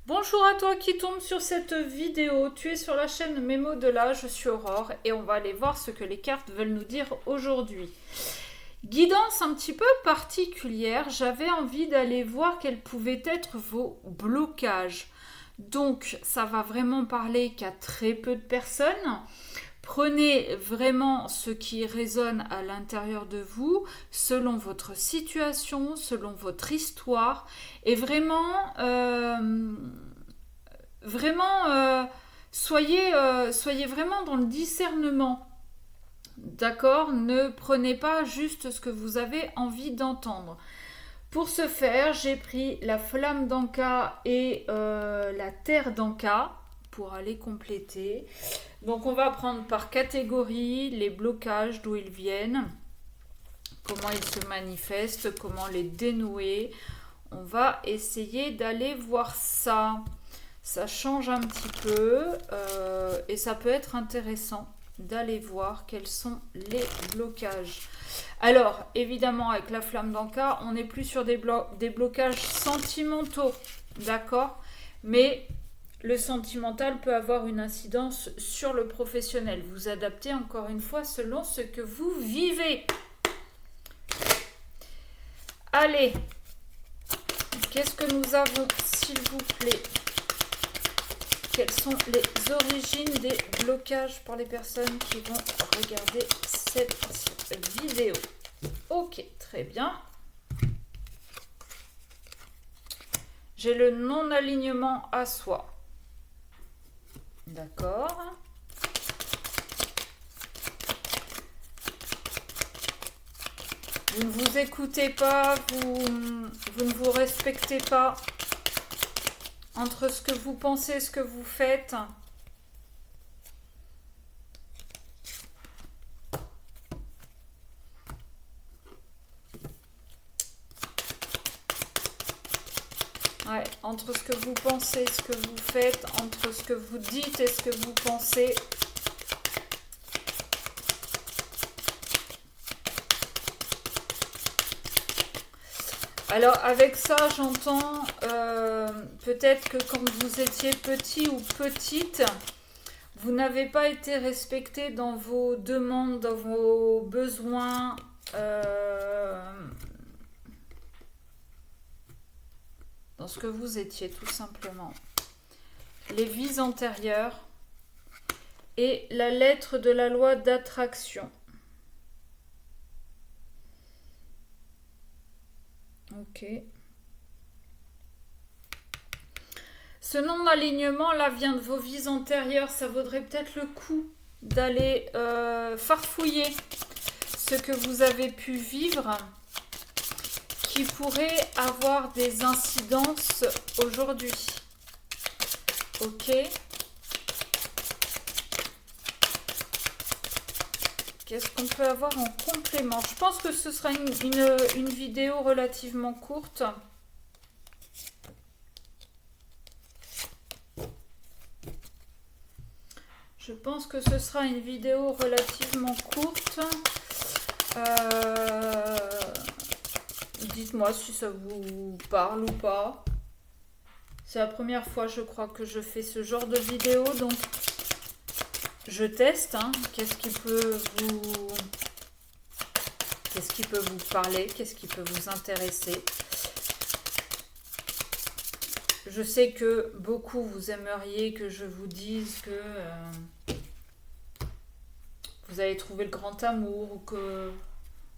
Bonjour à toi qui tombe sur cette vidéo. Tu es sur la chaîne Mémo de là, je suis Aurore et on va aller voir ce que les cartes veulent nous dire aujourd'hui. Guidance un petit peu particulière, j'avais envie d'aller voir quels pouvaient être vos blocages. Donc ça va vraiment parler qu'à très peu de personnes. Prenez vraiment ce qui résonne à l'intérieur de vous, selon votre situation, selon votre histoire, et vraiment, soyez vraiment dans le discernement. D'accord? Ne prenez pas juste ce que vous avez envie d'entendre. Pour ce faire, j'ai pris la flamme d'Anka et la terre d'Anka pour aller compléter. Donc on va prendre par catégorie les blocages, d'où ils viennent, comment ils se manifestent, comment les dénouer. On va essayer d'aller voir ça. Ça change un petit peu et ça peut être intéressant d'aller voir quels sont les blocages. Alors, évidemment, avec la flamme d'Anka, on n'est plus sur des blocages sentimentaux, d'accord? Mais le sentimental peut avoir une incidence sur le professionnel. Vous adaptez encore une fois selon ce que vous vivez. Allez, qu'est-ce que nous avons, s'il vous plaît? Quelles sont les origines des blocages pour les personnes qui vont regarder cette vidéo? Ok, très bien. J'ai le non-alignement à soi. D'accord. Vous ne vous écoutez pas, vous ne vous respectez pas. Entre ce que vous pensez et ce que vous faites. Ouais, entre ce que vous pensez et ce que vous faites, entre ce que vous dites et ce que vous pensez. Alors avec ça, j'entends peut-être que quand vous étiez petit ou petite, vous n'avez pas été respecté dans vos demandes, dans vos besoins. Dans ce que vous étiez, tout simplement. Les vies antérieures et la lettre de la loi d'attraction. Ok. Ce non-alignement là vient de vos vies antérieures. Ça vaudrait peut-être le coup d'aller farfouiller ce que vous avez pu vivre qui pourrait avoir des incidences aujourd'hui. Ok. Qu'est-ce qu'on peut avoir en complément? Je pense que ce sera une vidéo relativement courte. Je pense que ce sera une vidéo relativement courte. Dites-moi si ça vous parle ou pas. C'est la première fois, je crois, que je fais ce genre de vidéo, donc je teste. Qu'est-ce qui peut vous parler? Qu'est-ce qui peut vous intéresser? Je sais que beaucoup vous aimeriez que je vous dise que vous allez trouver le grand amour ou que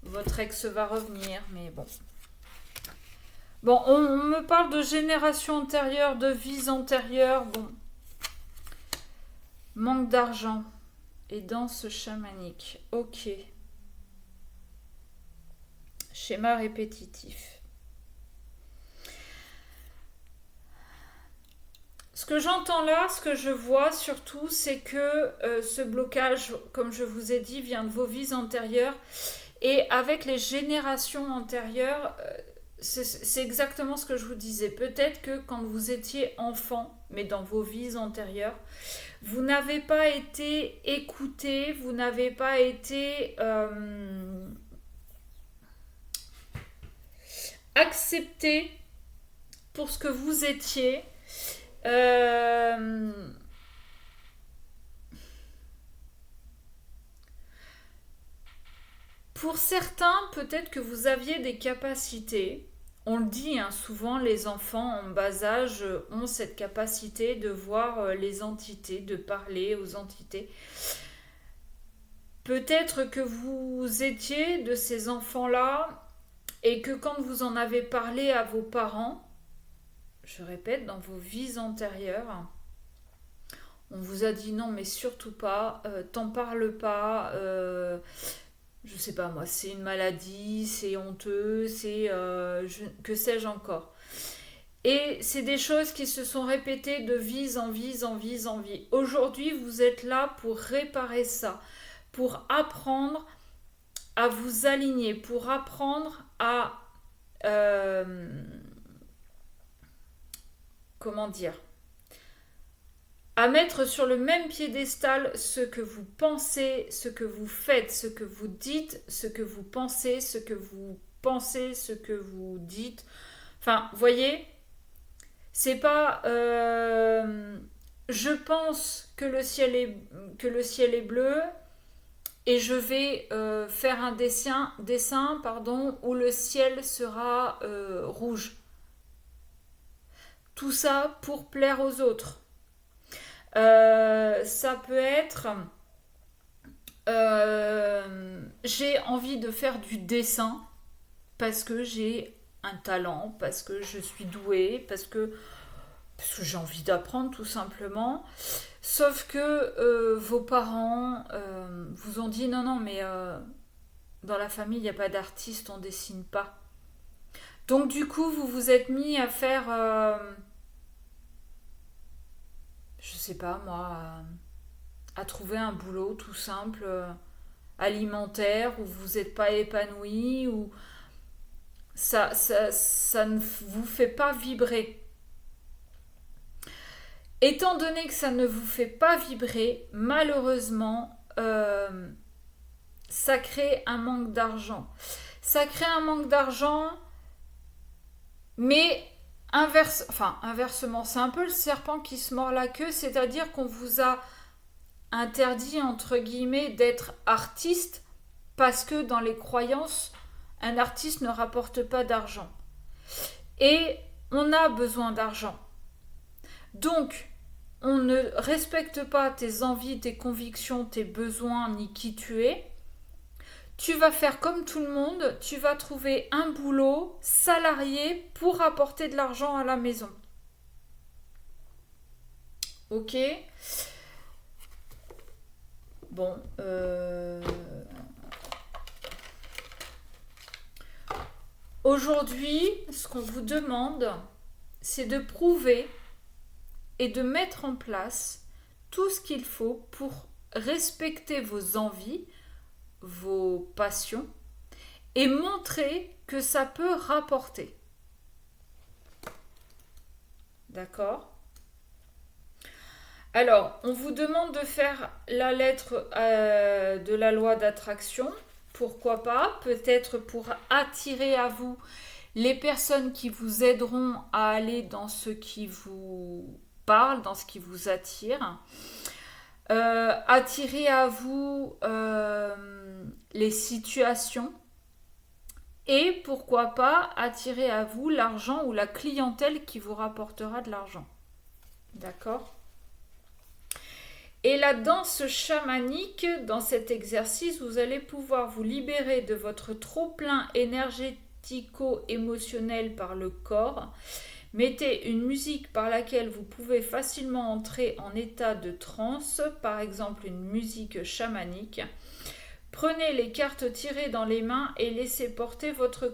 votre ex va revenir, mais bon. Bon, on me parle de génération antérieure, de vies antérieures, bon. Manque d'argent et danse chamanique, ok. Schéma répétitif. Ce que j'entends là, ce que je vois surtout, c'est que ce blocage, comme je vous ai dit, vient de vos vies antérieures. Et avec les générations antérieures, c'est exactement ce que je vous disais. Peut-être que quand vous étiez enfant, mais dans vos vies antérieures, vous n'avez pas été écouté, vous n'avez pas été accepté pour ce que vous étiez. Euh, Pour certains, peut-être que vous aviez des capacités. On le dit, hein, souvent les enfants en bas âge ont cette capacité de voir les entités, de parler aux entités. Peut-être que vous étiez de ces enfants-là et que quand vous en avez parlé à vos parents, je répète, dans vos vies antérieures, on vous a dit non mais surtout pas, t'en parles pas, je sais pas moi, c'est une maladie, c'est honteux, que sais-je encore. Et c'est des choses qui se sont répétées de vie en vie en vie en vie. Aujourd'hui, vous êtes là pour réparer ça, pour apprendre à vous aligner, pour apprendre à comment dire, à mettre sur le même piédestal ce que vous pensez, ce que vous faites, ce que vous dites, ce que vous pensez, ce que vous pensez, ce que vous dites. Enfin, voyez, c'est pas je pense que le ciel est bleu et je vais faire un dessin pardon, où le ciel sera rouge. Tout ça pour plaire aux autres. Ça peut être j'ai envie de faire du dessin parce que j'ai un talent, parce que je suis douée, parce que j'ai envie d'apprendre tout simplement. Sauf que vos parents vous ont dit non, non, mais dans la famille, il n'y a pas d'artiste, on ne dessine pas. Donc du coup, vous vous êtes mis à faire, je sais pas moi, à trouver un boulot tout simple, alimentaire, où vous n'êtes pas épanoui, où ça ne vous fait pas vibrer. Étant donné que ça ne vous fait pas vibrer, malheureusement, ça crée un manque d'argent. Ça crée un manque d'argent, mais inversement, c'est un peu le serpent qui se mord la queue, c'est-à-dire qu'on vous a interdit, entre guillemets, d'être artiste parce que dans les croyances, un artiste ne rapporte pas d'argent. Et on a besoin d'argent. Donc, on ne respecte pas tes envies, tes convictions, tes besoins, ni qui tu es. Tu vas faire comme tout le monde, tu vas trouver un boulot salarié pour apporter de l'argent à la maison. Ok. Bon. Aujourd'hui, ce qu'on vous demande, c'est de prouver et de mettre en place tout ce qu'il faut pour respecter vos envies, vos passions et montrer que ça peut rapporter. D'accord ? Alors, on vous demande de faire la lettre de la loi d'attraction. Pourquoi pas ? Peut-être pour attirer à vous les personnes qui vous aideront à aller dans ce qui vous parle, dans ce qui vous attire. Attirer à vous les situations et pourquoi pas attirer à vous l'argent ou la clientèle qui vous rapportera de l'argent. D'accord ? Et la danse chamanique, dans cet exercice, vous allez pouvoir vous libérer de votre trop-plein énergético-émotionnel par le corps. Mettez une musique par laquelle vous pouvez facilement entrer en état de transe, par exemple une musique chamanique. Prenez les cartes tirées dans les mains et laissez parler votre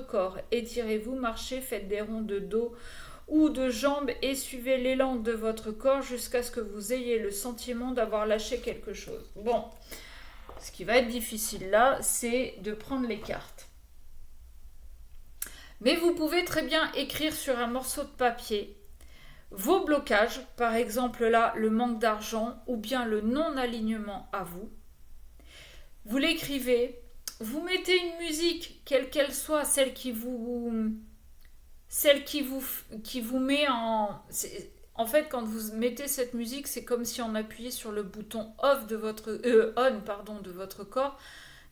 corps. Étirez-vous, marchez, faites des ronds de dos ou de jambes et suivez l'élan de votre corps jusqu'à ce que vous ayez le sentiment d'avoir lâché quelque chose. Bon, ce qui va être difficile là, c'est de prendre les cartes. Mais vous pouvez très bien écrire sur un morceau de papier vos blocages, par exemple là, le manque d'argent ou bien le non-alignement à vous. Vous l'écrivez, vous mettez une musique, quelle qu'elle soit, celle qui vous celle qui vous met en... En fait, quand vous mettez cette musique, c'est comme si on appuyait sur le bouton off de votre on, pardon, de votre corps.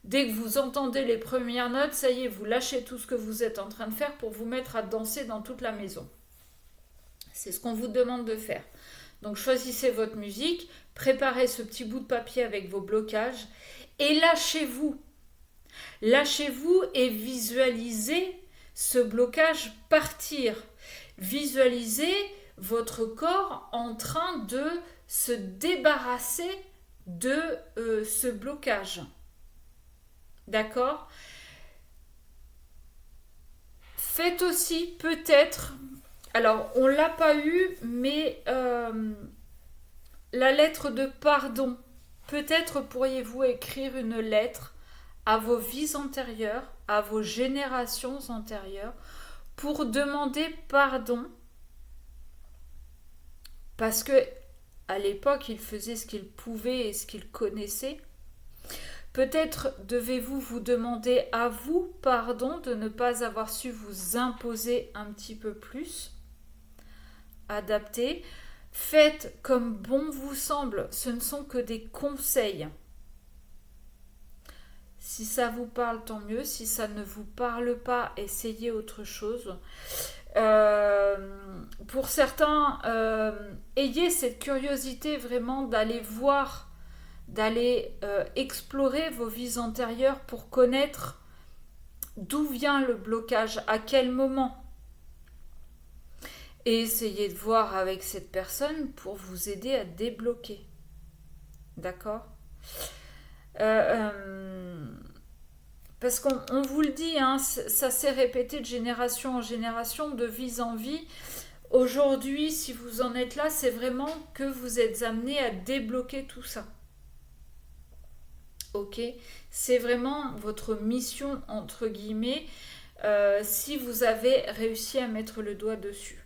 Dès que vous entendez les premières notes, ça y est, vous lâchez tout ce que vous êtes en train de faire pour vous mettre à danser dans toute la maison. C'est ce qu'on vous demande de faire. Donc choisissez votre musique, préparez ce petit bout de papier avec vos blocages et lâchez-vous. Lâchez-vous et visualisez ce blocage partir. Visualisez votre corps en train de se débarrasser de ce blocage. D'accord ? Faites aussi peut-être, alors on l'a pas eu, mais la lettre de pardon. Peut-être pourriez-vous écrire une lettre à vos vies antérieures, à vos générations antérieures, pour demander pardon, parce que à l'époque ils faisaient ce qu'ils pouvaient et ce qu'ils connaissaient. Peut-être devez-vous vous demander à vous pardon de ne pas avoir su vous imposer un petit peu plus, adapter. Faites comme bon vous semble, ce ne sont que des conseils. Si ça vous parle, tant mieux. Si ça ne vous parle pas, essayez autre chose. Pour certains, ayez cette curiosité vraiment d'aller voir, d'aller explorer vos vies antérieures pour connaître d'où vient le blocage, à quel moment. Et essayez de voir avec cette personne pour vous aider à débloquer. D'accord ? Parce qu'on vous le dit, hein, ça s'est répété de génération en génération, de vie en vie. Aujourd'hui, si vous en êtes là, c'est vraiment que vous êtes amené à débloquer tout ça. Ok ? C'est vraiment votre mission, entre guillemets, si vous avez réussi à mettre le doigt dessus.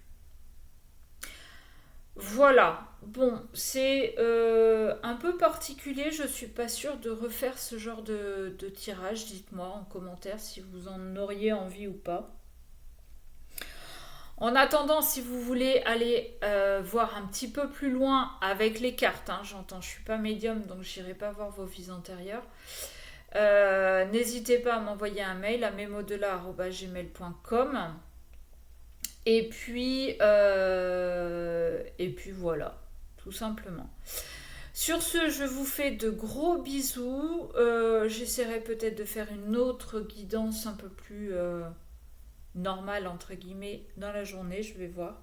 Voilà, bon, c'est un peu particulier, je suis pas sûre de refaire ce genre de tirage, dites-moi en commentaire si vous en auriez envie ou pas. En attendant, si vous voulez aller voir un petit peu plus loin avec les cartes, hein, j'entends, je suis pas médium donc j'irai pas voir vos vies antérieures. N'hésitez pas à m'envoyer un mail à memodela@gmail.com. Et puis voilà, tout simplement. Sur ce, je vous fais de gros bisous. J'essaierai peut-être de faire une autre guidance un peu plus normale, entre guillemets, dans la journée, je vais voir.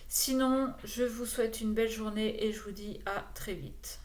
Sinon, je vous souhaite une belle journée et je vous dis à très vite.